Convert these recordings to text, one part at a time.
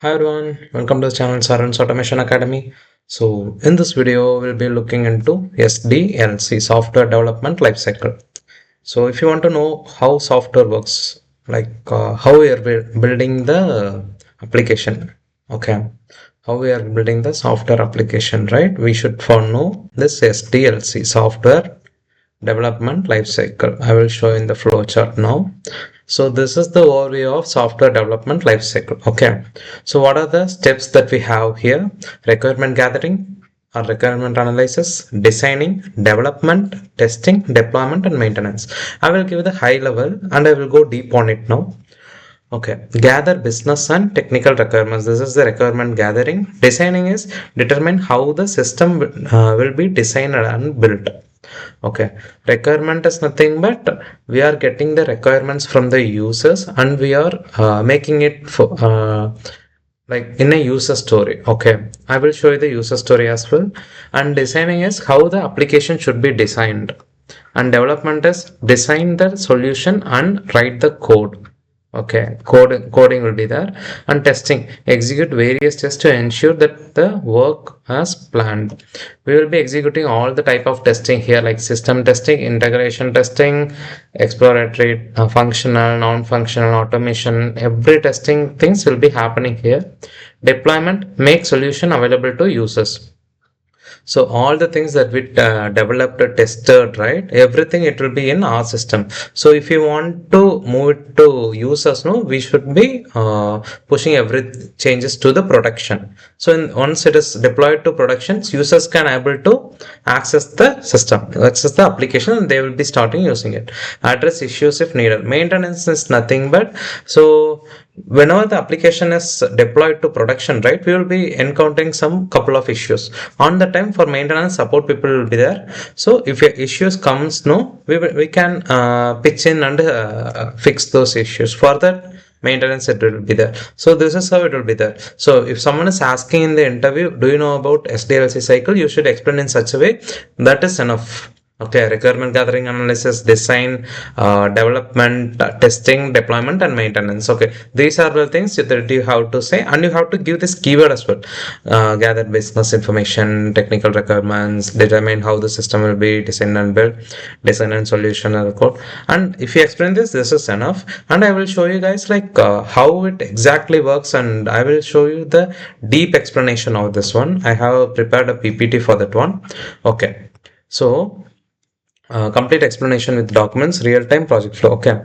Hi everyone, welcome to the channel Saran's Automation Academy. So in this video, we'll be looking into SDLC, Software Development Lifecycle. So if you want to know how software works, like how we are building the application, okay, how we are building the software application, right? We should know this SDLC, Software Development Lifecycle. I will show in the flow chart now. So this is the overview of software development lifecycle. Okay. So what are the steps that we have here? Requirement gathering or requirement analysis, designing, development, testing, deployment, and maintenance. I will give the high level and I will go deep on it now. Okay, gather business and technical requirements. This is the requirement gathering. Designing is determine how the system will be designed and built. Okay, requirement is nothing but we are getting the requirements from the users and we are making it for like in a user story. Okay, I will show you the user story as well. And designing is how the application should be designed. And development is design the solution and write the code. Okay, coding will be there. And testing, execute various tests to ensure that the work as planned. We will be executing all the type of testing here, like system testing, integration testing, exploratory, functional, non-functional, automation. Every testing things will be happening here. Deployment, make solution available to users. So all the things that we developed, tested, right? Everything it will be in our system. So if you want to move it to users, no, we should be pushing every changes to the production. So once it is deployed to production, users can able to access the system, access the application, and they will be starting using it. Address issues if needed. Maintenance is nothing but so whenever the application is deployed to production, right, we will be encountering some couple of issues. On the time for maintenance support people will be there. So if issues comes, no, we can pitch in and fix those issues. For that maintenance it will be there. So this is how it will be there. So if someone is asking in the interview, do you know about SDLC cycle, you should explain in such a way that is enough. Okay, requirement gathering, analysis, design, development, testing, deployment, and maintenance. Okay, these are the things that you have to say, and you have to give this keyword as well. Gather business information, technical requirements, determine how the system will be designed and built, design and solution and code. And if you explain this is enough. And I will show you guys like how it exactly works, and I will show you the deep explanation of this one. I have prepared a PPT for that one. Okay, so. Complete explanation with documents, real-time project flow. Okay.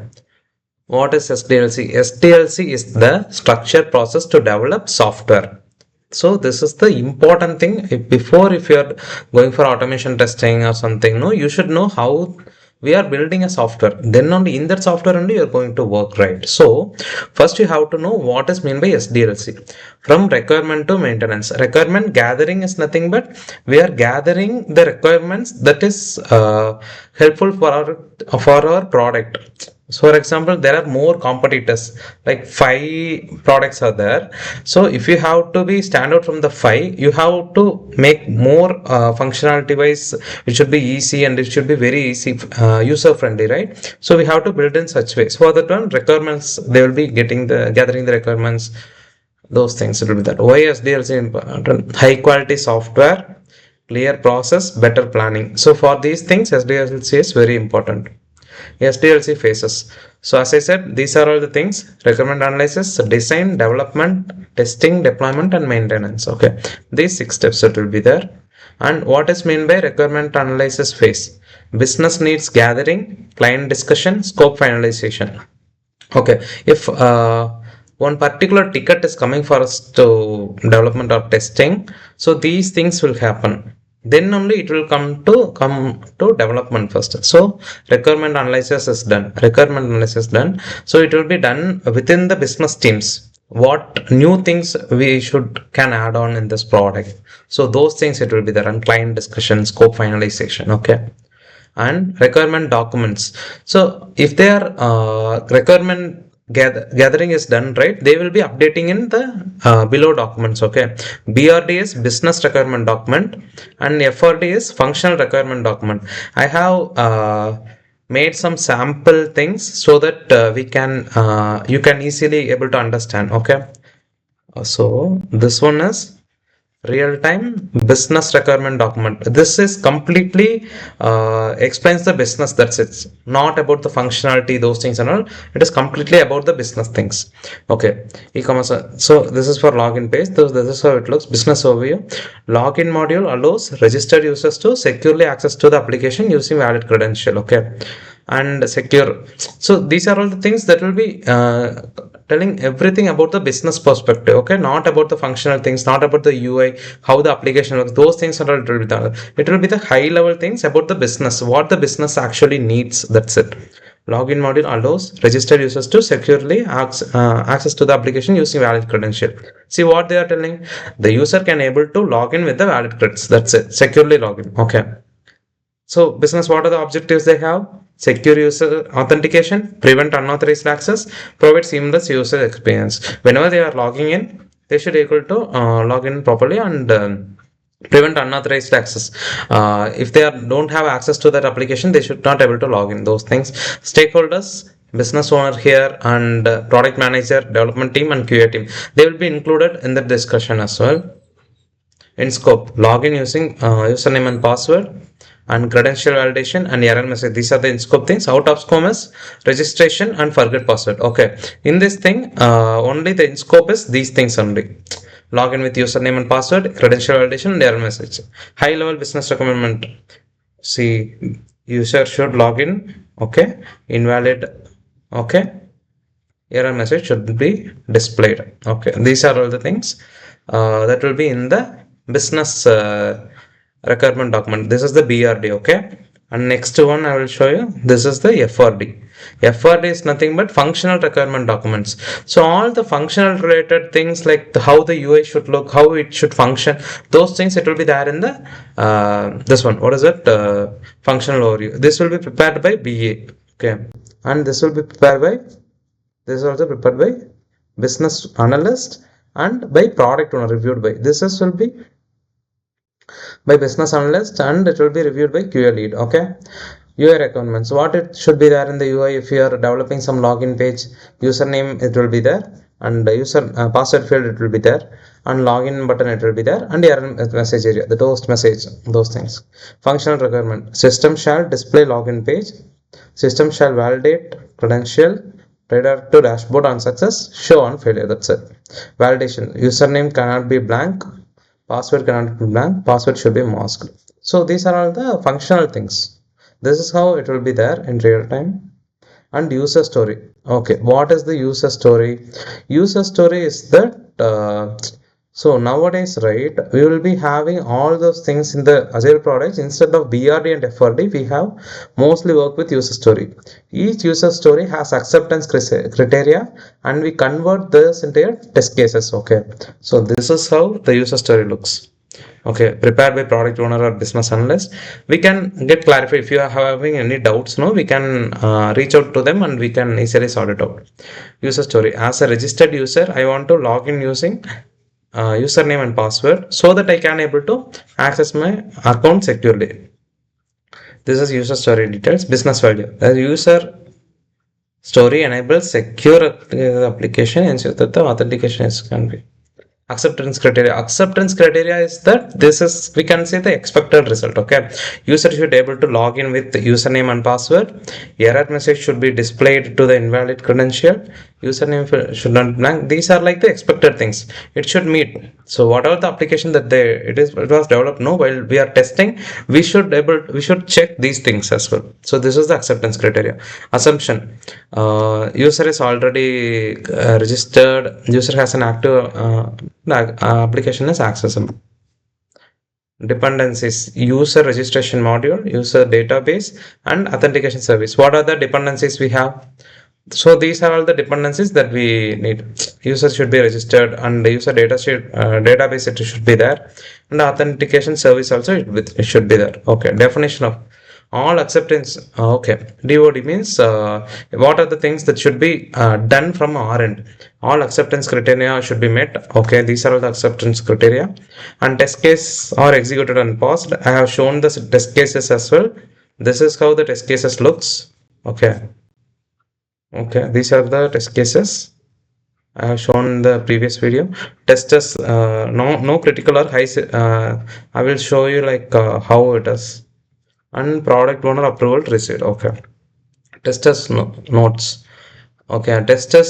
What is SDLC? SDLC is the structured process to develop software. So this is the important thing. If you are going for automation testing or something, no, you should know how we are building a software. Then only in that software only you are going to work, right? So first you have to know what is meant by SDLC. From requirement to maintenance. Requirement gathering is nothing but we are gathering the requirements that is helpful for our product. So for example, there are more competitors, like 5 products are there. So if you have to be stand out from the 5, you have to make more functionality wise. It should be easy and it should be very easy, user friendly, right? So we have to build in such ways. For that one, requirements, they will be gathering the requirements. Those things it will be that. Why SDLC important? High quality software, clear process, better planning. So for these things, SDLC is very important. SDLC phases. So as I said, these are all the things: requirement analysis, design, development, testing, deployment, and maintenance. Okay, these 6 steps it will be there. And what is meant by requirement analysis phase? Business needs gathering, client discussion, scope finalization. Okay, if one particular ticket is coming for us to development or testing, so these things will happen. Then only it will come to development first. So requirement analysis is done. So it will be done within the business teams. What new things we can add on in this product. So those things it will be there. And client discussion, scope finalization. Okay. And requirement documents. So if they are requirement gathering is done, right, they will be updating in the below documents. Okay, BRD is business requirement document and FRD is functional requirement document. I have made some sample things so that you can easily able to understand. Okay, So this one is real-time business requirement document. This is completely explains the business. That's it. Not about the functionality, those things and all. It is completely about the business things. Okay, e-commerce. So this is for login page. This is how it looks. Business overview. Login module allows registered users to securely access to the application using valid credential. Okay, and secure. So these are all the things that will be telling everything about the business perspective. Okay, not about the functional things, not about the UI, how the application works. Those things are all it will be the high level things about the business, what the business actually needs. That's it. Login module allows registered users to securely access to the application using valid credential. See what they are telling. The user can able to log in with the valid creds. That's it. Securely login. Okay. So business, what are the objectives they have? Secure user authentication, prevent unauthorized access, provide seamless user experience. Whenever they are logging in, they should be able to log in properly and prevent unauthorized access. If they don't have access to that application, they should not able to log in. Those things. Stakeholders, business owner here, and product manager, development team, and QA team. They will be included in the discussion as well. In scope, login using username and password, and credential validation and error message. These are the in scope things. Out of scope is registration and forget password. Okay, in this thing only the in scope is these things only. Login with username and password, credential validation and error message. High level business requirement. See, user should log in. Okay, invalid. Okay, error message should be displayed. Okay, these are all the things that will be in the business requirement document. This is the BRD. Okay, and next one I will show you. This is the FRD. FRD is nothing but functional requirement documents. So all the functional related things like how the UI should look, how it should function, those things it will be there in the this one. What is it? Functional overview. This will be prepared by BA. Okay, and this will be prepared by, this is also prepared by business analyst and by product owner, reviewed by, this is will be by business analyst and it will be reviewed by QA lead. Okay, UI requirements, what it should be there in the UI. If you are developing some login page, username it will be there, and user password field it will be there, and login button it will be there, and error message area, the toast message, those things. Functional requirement, system shall display login page, system shall validate credential, redirect to dashboard on success, show on failure. That's it. Validation, username cannot be blank, password cannot be blank, password should be masked. So these are all the functional things. This is how it will be there in real time. And user story. Okay, what is the user story? User story is that so nowadays, right, we will be having all those things in the Agile products. Instead of BRD and FRD, we have mostly work with user story. Each user story has acceptance criteria, and we convert this into test cases. Okay, so this is how the user story looks. Okay, prepared by product owner or business analyst. We can get clarified if you are having any doubts. No, we can reach out to them and we can easily sort it out. User story. As a registered user, I want to log in using username and password so that I can able to access my account securely. This is user story details. Business value. The user story enables secure application, ensure that the authentication is can be. Acceptance criteria is that this is, we can say, the expected result. Okay, user should able to log in with the username and password, error message should be displayed to the invalid credential, username should not blank. These are like the expected things it should meet. So whatever the application that it was developed, no, while we are testing, we should check these things as well. So this is the acceptance criteria. Assumption, user is already registered, user has an active the application is accessible. Dependencies, user registration module, user database, and authentication service. What are the dependencies we have? So these are all the dependencies that we need. User should be registered, and the user database it should be there, and the authentication service also it should be there. Okay, definition of all acceptance. Okay, DOD means what are the things that should be done from our end. All acceptance criteria should be met. Okay, these are all the acceptance criteria, and test case are executed and paused. I have shown the test cases as well. This is how the test cases looks. Okay, these are the test cases. I have shown in the previous video. Testers, no critical or high. I will show you like how it is. And product owner approval received. Okay. Testers notes. Okay. Tester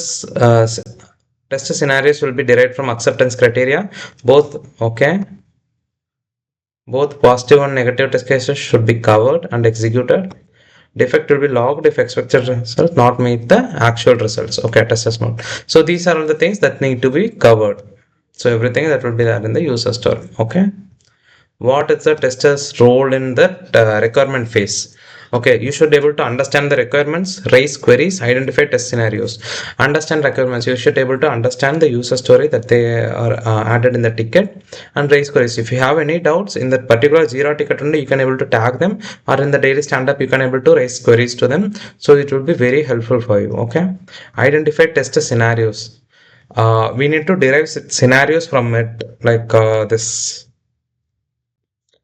scenarios will be derived from acceptance criteria. Both. Okay. Both positive and negative test cases should be covered and executed. Defect will be logged if expected result not meet the actual results. Okay, testers note. So these are all the things that need to be covered. So everything that will be there in the user story. Okay. What is the tester's role in the requirement phase? Okay, you should be able to understand the requirements, raise queries, identify test scenarios. Understand requirements, you should be able to understand the user story that they are added in the ticket, and raise queries. If you have any doubts in that particular Jira ticket only, you can able to tag them, or in the daily stand-up you can able to raise queries to them. So it will be very helpful for you. Okay, identify test scenarios. We need to derive scenarios from it, like this.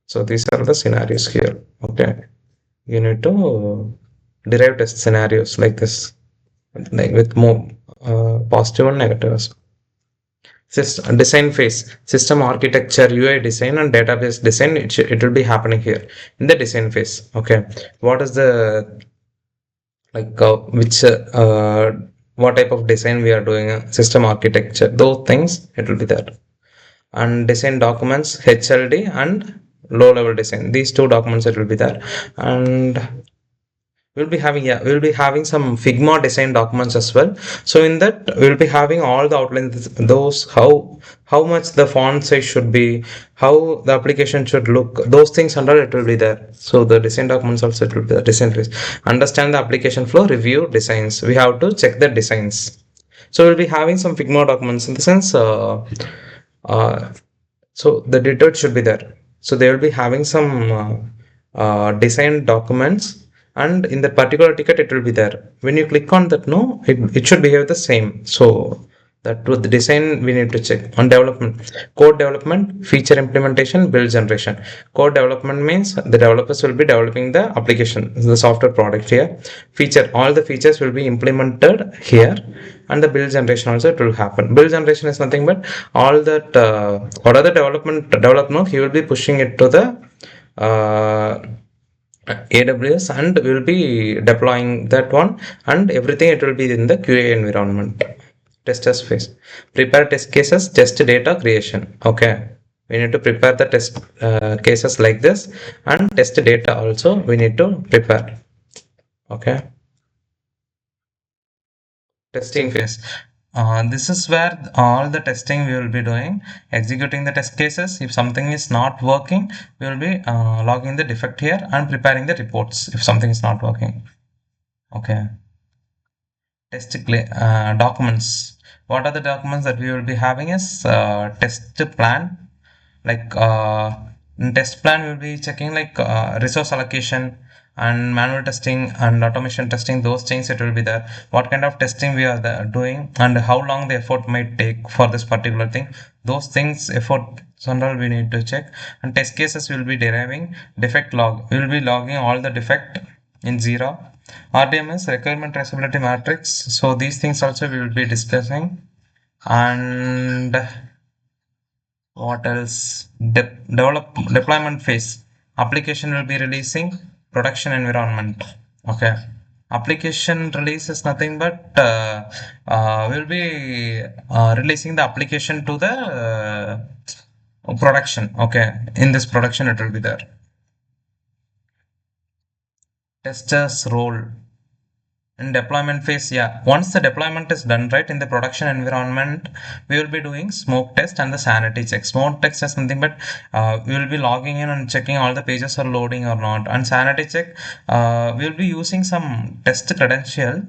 So these are the scenarios here. Okay. You need to derive test scenarios like this, like with more positive and negatives. System design phase, system architecture, UI design, and database design. It will be happening here in the design phase. Okay. What is the like which what type of design we are doing? System architecture. Those things it will be there. And design documents, HLD and low level design. These two documents it will be there. And we'll be having some Figma design documents as well. So in that we'll be having all the outlines, those how much the font size should be, how the application should look, those things under it will be there. So the design documents also it will be the design phase. Understand the application flow, review designs, we have to check the designs. So we'll be having some Figma documents in the sense uh, so the detail should be there. So they will be having some design documents, and in that particular ticket it will be there. When you click on that, no, it should behave the same. So that with the design we need to check. On development, code development, feature implementation, build generation. Code development means the developers will be developing the application, the software product here. Feature, all the features will be implemented here. And the build generation also it will happen. Build generation is nothing but all that what are the development he will be pushing it to the uh, AWS, and we will be deploying that one, and everything it will be in the QA environment. Testers phase. Prepare test cases, test data creation. Okay. We need to prepare the test cases like this, and test data also we need to prepare. Okay. Testing phase. This is where all the testing we will be doing, executing the test cases. If something is not working, we will be logging the defect here and preparing the reports if something is not working. Okay. Documents. What are the documents that we will be having is test plan. Like in test plan, we will be checking like resource allocation and manual testing and automation testing. Those things it will be there. What kind of testing we are doing, and how long the effort might take for this particular thing. Those things effort general we need to check. And test cases will be deriving defect log. We will be logging all the defect in Jira. RDMS, requirement traceability matrix. So these things also we will be discussing. And what else? Deployment phase. Application will be releasing production environment. Okay. Application release is nothing but we'll be releasing the application to the production. Okay. In this production, it will be there. Tester's role in deployment phase. Yeah, once the deployment is done, right, in the production environment, we will be doing smoke test and the sanity check. Smoke test is nothing but we will be logging in and checking all the pages are loading or not. And sanity check, we will be using some test credential,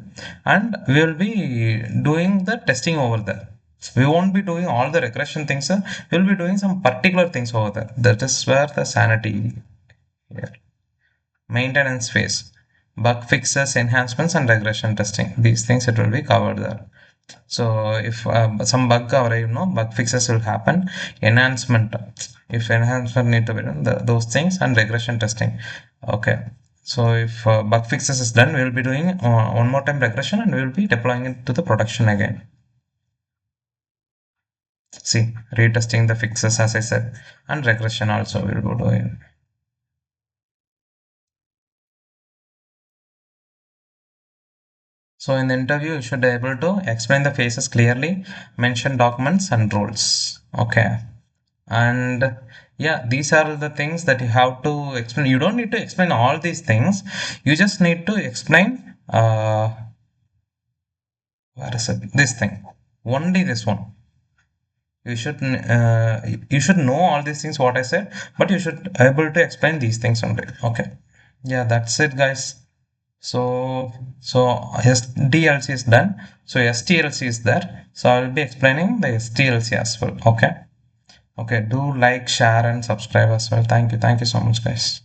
and we will be doing the testing over there. We won't be doing all the regression things, we will be doing some particular things over there. That is where the sanity here. Maintenance phase, bug fixes, enhancements, and regression testing. These things it will be covered there. So if some bug arrive, no, bug fixes will happen. Enhancement, if enhancement need to be done, those things, and regression testing. Okay. So if bug fixes is done, we will be doing one more time regression, and we will be deploying it to the production again. See, retesting the fixes as I said, and regression also will go to it. So in the interview, you should be able to explain the phases clearly, mention documents and rules. Okay. And yeah, these are the things that you have to explain. You don't need to explain all these things. You just need to explain where is it? This thing. Only this one. You should know all these things what I said, but you should able to explain these things only. Okay. Yeah, that's it, guys. So SDLC is done. So STLC is there. So I will be explaining the STLC as well. Okay. Okay. Do like, share, and subscribe as well. Thank you. Thank you so much, guys.